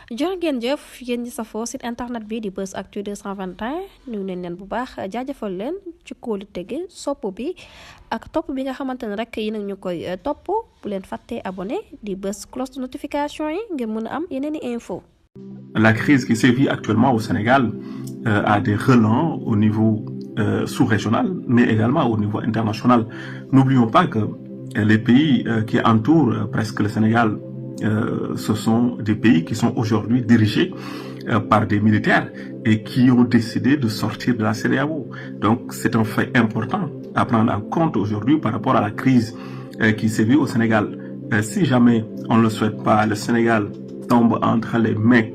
jërë ngeen jëf yéen ñi safoo site internet bi di Buzz Actu 221 nuyu nañ leen bu baax jaajëfal leen ci kóolu tege sopp bi ak topp bi nga xamante ne rek yi nag ñu koy topp bu leen fàttee abonné di bës cloche de notification yi ngir mën a am yeneen i info. La crise qui sévit actuellement au Sénégal a des relents au niveau sous-régional, mais également au niveau international. N'oublions pas que les pays qui entourent presque le Sénégal, ce sont des pays qui sont aujourd'hui dirigés par des militaires et qui ont décidé de sortir de la CEDEAO. Donc c'est un fait important à prendre en compte aujourd'hui par rapport à la crise qui sévit au Sénégal. Si jamais on ne le souhaite pas, le Sénégal tombe entre les mains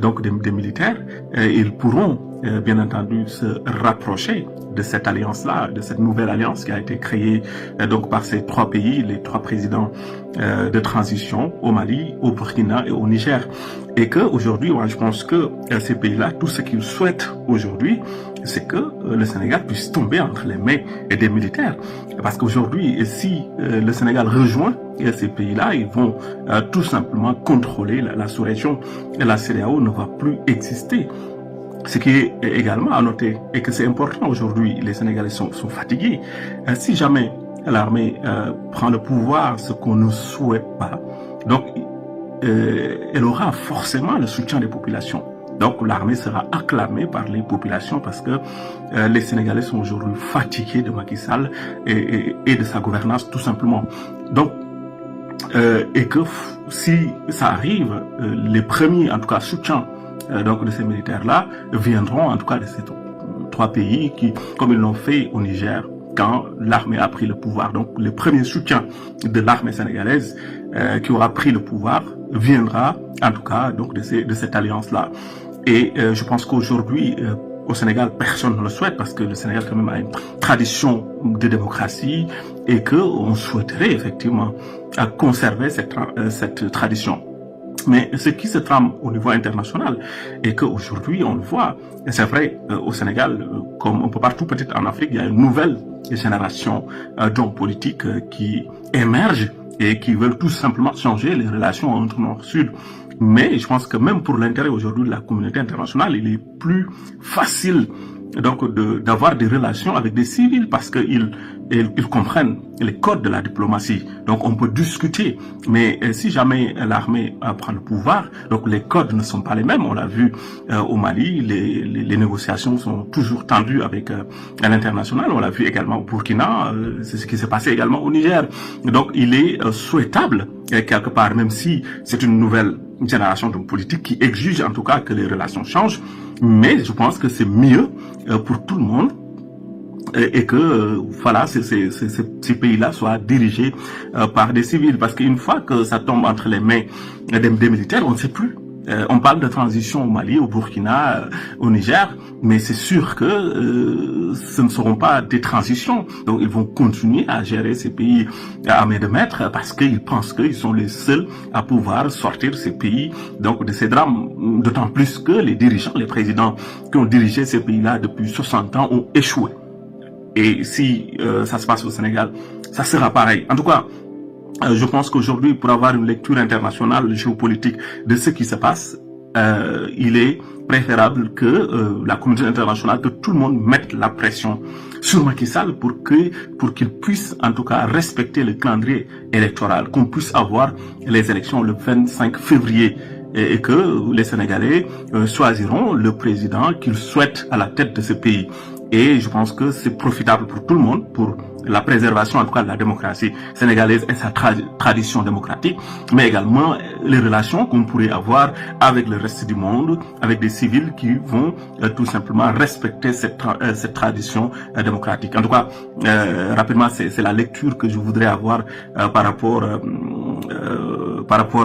donc des militaires, ils pourront bien entendu se rapprocher de cette alliance-là, de cette nouvelle alliance qui a été créée donc par ces trois pays, les trois présidents de transition au Mali, au Burkina et au Niger. Et que aujourd'hui, je pense que ces pays-là, tout ce qu'ils souhaitent aujourd'hui, c'est que le Sénégal puisse tomber entre les mains des militaires. Parce qu'aujourd'hui, si le Sénégal rejoint ces pays-là, ils vont tout simplement contrôler la sous-région. Et la CEDEAO ne va plus exister. Ce qui est également à noter et que c'est important aujourd'hui, les Sénégalais sont fatigués. Si jamais l'armée prend le pouvoir, ce qu'on ne souhaite pas, donc elle aura forcément le soutien des populations. Donc l'armée sera acclamée par les populations parce que les Sénégalais sont aujourd'hui fatigués de Macky Sall et de sa gouvernance tout simplement. Donc et que si ça arrive, les premiers en tout cas soutiens donc de ces militaires-là viendront en tout cas de ces trois pays qui, comme ils l'ont fait au Niger, quand l'armée a pris le pouvoir. Donc le premier soutien de l'armée sénégalaise qui aura pris le pouvoir viendra en tout cas donc de cette alliance-là. Et je pense qu'aujourd'hui, au Sénégal, personne ne le souhaite parce que le Sénégal quand même a une tradition de démocratie et qu'on souhaiterait effectivement conserver cette tradition. Mais ce qui se trame au niveau international est qu'aujourd'hui, on le voit, et c'est vrai, au Sénégal, comme un peu partout peut-être en Afrique, il y a une nouvelle génération d'hommes politiques qui émergent et qui veulent tout simplement changer les relations entre Nord-Sud. Mais je pense que même pour l'intérêt aujourd'hui de la communauté internationale, il est plus facile donc d'avoir des relations avec des civils parce qu'ils comprennent les codes de la diplomatie. Donc on peut discuter, mais si jamais l'armée prend le pouvoir, donc les codes ne sont pas les mêmes. On l'a vu au Mali, les négociations sont toujours tendues avec à l'international. On l'a vu également au Burkina, c'est ce qui s'est passé également au Niger. Donc il est souhaitable quelque part, même si c'est une nouvelle génération de politique qui exige en tout cas que les relations changent, mais je pense que c'est mieux pour tout le monde et que voilà, ces pays-là soient dirigés par des civils, parce qu'une fois que ça tombe entre les mains des militaires, on ne sait plus. On parle de transition au Mali, au Burkina, au Niger, mais c'est sûr que ce ne seront pas des transitions. Donc ils vont continuer à gérer ces pays à main de maître parce qu'ils pensent qu'ils sont les seuls à pouvoir sortir ces pays donc de ces drames. D'autant plus que les dirigeants, les présidents qui ont dirigé ces pays-là depuis 60 ans ont échoué. Et si ça se passe au Sénégal, ça sera pareil. En tout cas, je pense qu'aujourd'hui, pour avoir une lecture internationale, géopolitique de ce qui se passe, il est préférable que la communauté internationale, que tout le monde mette la pression sur Macky Sall pour qu'il puisse en tout cas respecter le calendrier électoral, qu'on puisse avoir les élections le 25 février et que les Sénégalais choisiront le président qu'ils souhaitent à la tête de ce pays. Et je pense que c'est profitable pour tout le monde, pour la préservation en tout cas de la démocratie sénégalaise et sa tradition démocratique, mais également les relations qu'on pourrait avoir avec le reste du monde, avec des civils qui vont tout simplement respecter cette tradition démocratique. En tout cas, rapidement, c'est la lecture que je voudrais avoir par rapport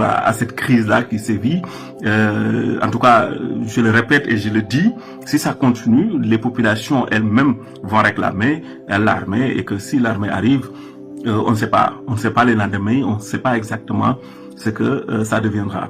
à cette crise-là qui sévit. En tout cas, je le répète et je le dis, si ça continue, les populations elles-mêmes vont réclamer l'armée et que si l'armée arrive, on ne sait pas les lendemains, on ne sait pas exactement ce que ça deviendra.